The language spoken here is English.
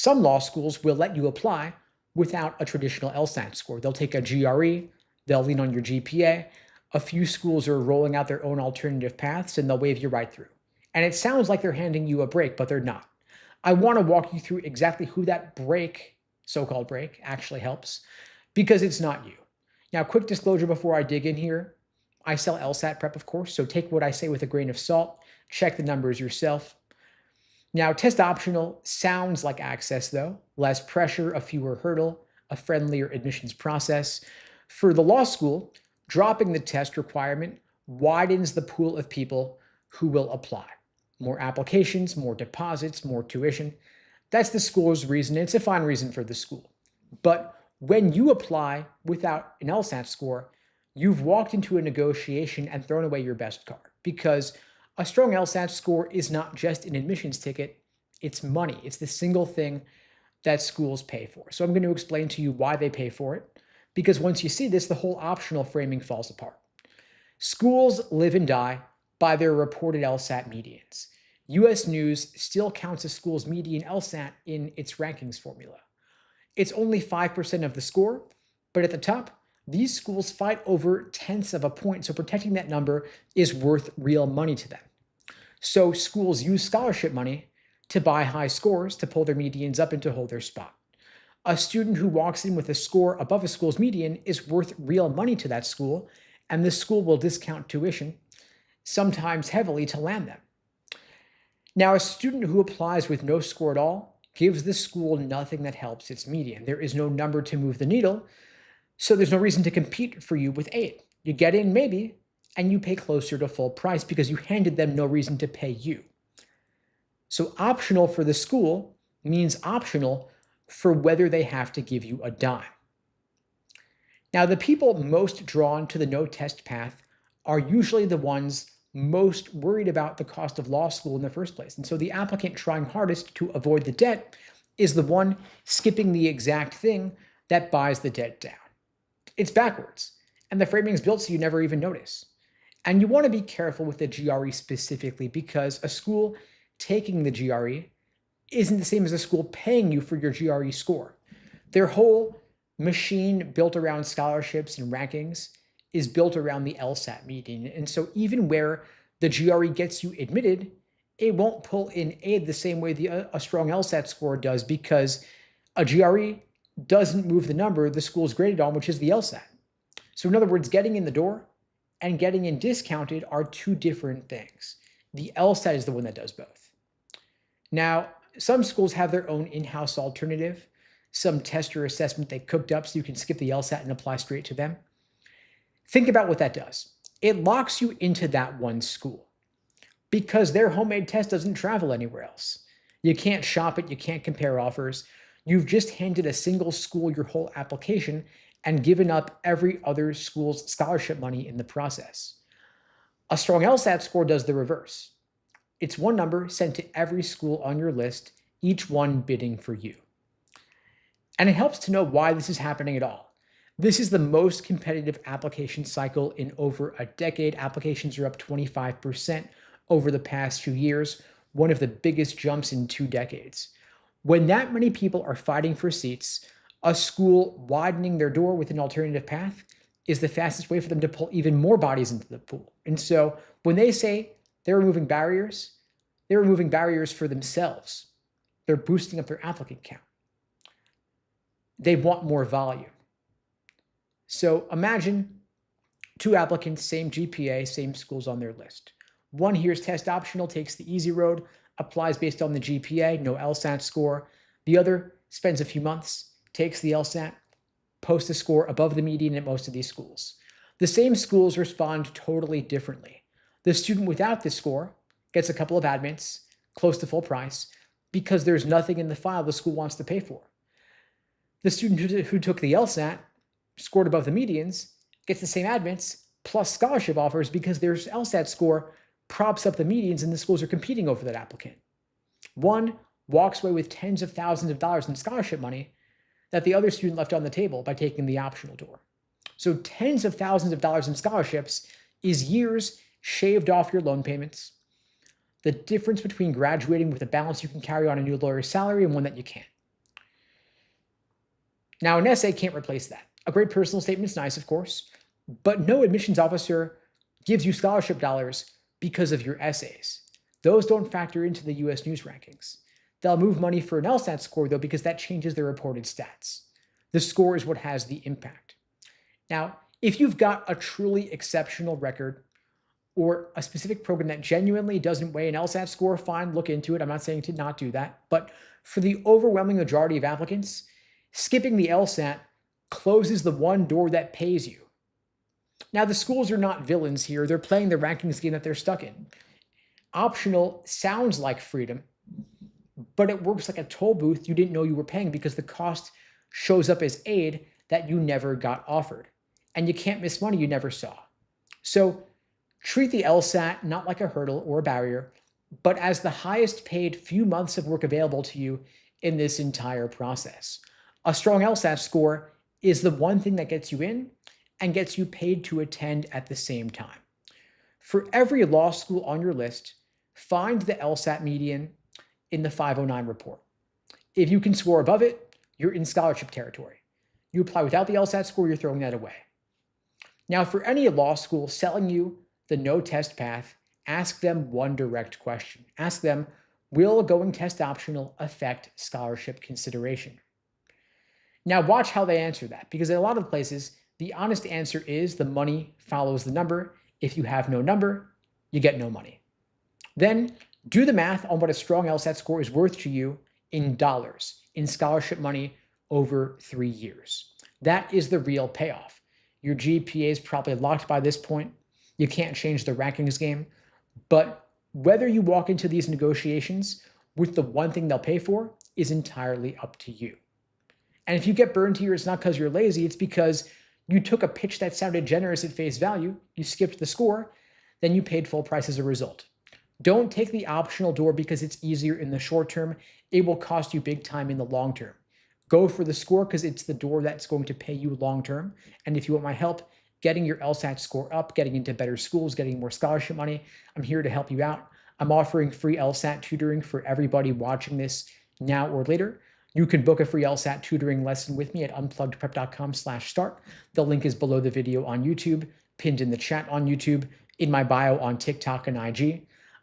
Some law schools will let you apply without a traditional LSAT score. They'll take a GRE, they'll lean on your GPA. A few schools are rolling out their own alternative paths and they'll wave you right through. And it sounds like they're handing you a break, but they're not. I want to walk you through exactly who that break, so-called break, actually helps, because it's not you. Now, quick disclosure before I dig in here. I sell LSAT prep, of course, so take what I say with a grain of salt. Check the numbers yourself. Now, test optional sounds like access, though. Less pressure, a fewer hurdle, a friendlier admissions process. For the law school, dropping the test requirement widens the pool of people who will apply. More applications, more deposits, more tuition. That's the school's reason. It's a fine reason for the school. But when you apply without an LSAT score, you've walked into a negotiation and thrown away your best card, because a strong LSAT score is not just an admissions ticket, it's money. It's the single thing that schools pay for. So I'm going to explain to you why they pay for it, because once you see this, the whole optional framing falls apart. Schools live and die by their reported LSAT medians. US News still counts a school's median LSAT in its rankings formula. It's only 5% of the score, but at the top, these schools fight over tenths of a point, so protecting that number is worth real money to them. So schools use scholarship money to buy high scores to pull their medians up and to hold their spot. A student who walks in with a score above a school's median is worth real money to that school, and the school will discount tuition, sometimes heavily, to land them. Now, a student who applies with no score at all gives the school nothing that helps its median. There is no number to move the needle, so there's no reason to compete for you with 8. You get in maybe, and you pay closer to full price because you handed them no reason to pay you. So optional for the school means optional for whether they have to give you a dime. Now, the people most drawn to the no test path are usually the ones most worried about the cost of law school in the first place. And so the applicant trying hardest to avoid the debt is the one skipping the exact thing that buys the debt down. It's backwards, and the framing is built so you never even notice. And you want to be careful with the GRE specifically, because a school taking the GRE isn't the same as a school paying you for your GRE score. Their whole machine built around scholarships and rankings is built around the LSAT median. And so even where the GRE gets you admitted, it won't pull in aid the same way a strong LSAT score does, because a GRE doesn't move the number the school's graded on, which is the LSAT. So in other words, getting in the door and getting in discounted are two different things. The LSAT is the one that does both. Now, some schools have their own in-house alternative, some test or assessment they cooked up so you can skip the LSAT and apply straight to them. Think about what that does. It locks you into that one school because their homemade test doesn't travel anywhere else. You can't shop it, you can't compare offers. You've just handed a single school your whole application and given up every other school's scholarship money in the process. A strong LSAT score does the reverse. It's one number sent to every school on your list, each one bidding for you. And it helps to know why this is happening at all. This is the most competitive application cycle in over a decade. Applications are up 25% over the past few years, one of the biggest jumps in 2 decades. When that many people are fighting for seats, a school widening their door with an alternative path is the fastest way for them to pull even more bodies into the pool. And so when they say they're removing barriers for themselves. They're boosting up their applicant count. They want more volume. So imagine 2 applicants, same GPA, same schools on their list. One here's test optional, takes the easy road, applies based on the GPA, no LSAT score. The other spends a few months, takes the LSAT, posts a score above the median at most of these schools. The same schools respond totally differently. The student without this score gets a couple of admits, close to full price, because there's nothing in the file the school wants to pay for. The student who took the LSAT, scored above the medians, gets the same admits plus scholarship offers because their LSAT score props up the medians and the schools are competing over that applicant. One walks away with tens of thousands of dollars in scholarship money that the other student left on the table by taking the optional door. So tens of thousands of dollars in scholarships is years shaved off your loan payments, the difference between graduating with a balance you can carry on a new lawyer's salary and one that you can't. Now, an essay can't replace that. A great personal statement is nice, of course, but no admissions officer gives you scholarship dollars because of your essays. Those don't factor into the US News rankings. They'll move money for an LSAT score, though, because that changes their reported stats. The score is what has the impact. Now, if you've got a truly exceptional record or a specific program that genuinely doesn't weigh an LSAT score, fine, look into it. I'm not saying to not do that. But for the overwhelming majority of applicants, skipping the LSAT closes the one door that pays you. Now, the schools are not villains here. They're playing the rankings game that they're stuck in. Optional sounds like freedom, but it works like a toll booth you didn't know you were paying because the cost shows up as aid that you never got offered. And you can't miss money you never saw. So treat the LSAT not like a hurdle or a barrier, but as the highest paid few months of work available to you in this entire process. A strong LSAT score is the one thing that gets you in and gets you paid to attend at the same time. For every law school on your list, find the LSAT median in the 509 report. If you can score above it, you're in scholarship territory. You apply without the LSAT score, you're throwing that away. Now, for any law school selling you the no test path, ask them one direct question. Ask them, will going test optional affect scholarship consideration? Now, watch how they answer that, because in a lot of places, the honest answer is the money follows the number. If you have no number, you get no money. Then do the math on what a strong LSAT score is worth to you in dollars, in scholarship money over 3 years. That is the real payoff. Your GPA is probably locked by this point. You can't change the rankings game. But whether you walk into these negotiations with the one thing they'll pay for is entirely up to you. And if you get burned here, it's not because you're lazy. It's because you took a pitch that sounded generous at face value, you skipped the score, then you paid full price as a result. Don't take the optional door because it's easier in the short term. It will cost you big time in the long term. Go for the score because it's the door that's going to pay you long term. And if you want my help getting your LSAT score up, getting into better schools, getting more scholarship money, I'm here to help you out. I'm offering free LSAT tutoring for everybody watching this now or later. You can book a free LSAT tutoring lesson with me at unpluggedprep.com/start. The link is below the video on YouTube, pinned in the chat on YouTube, in my bio on TikTok and IG.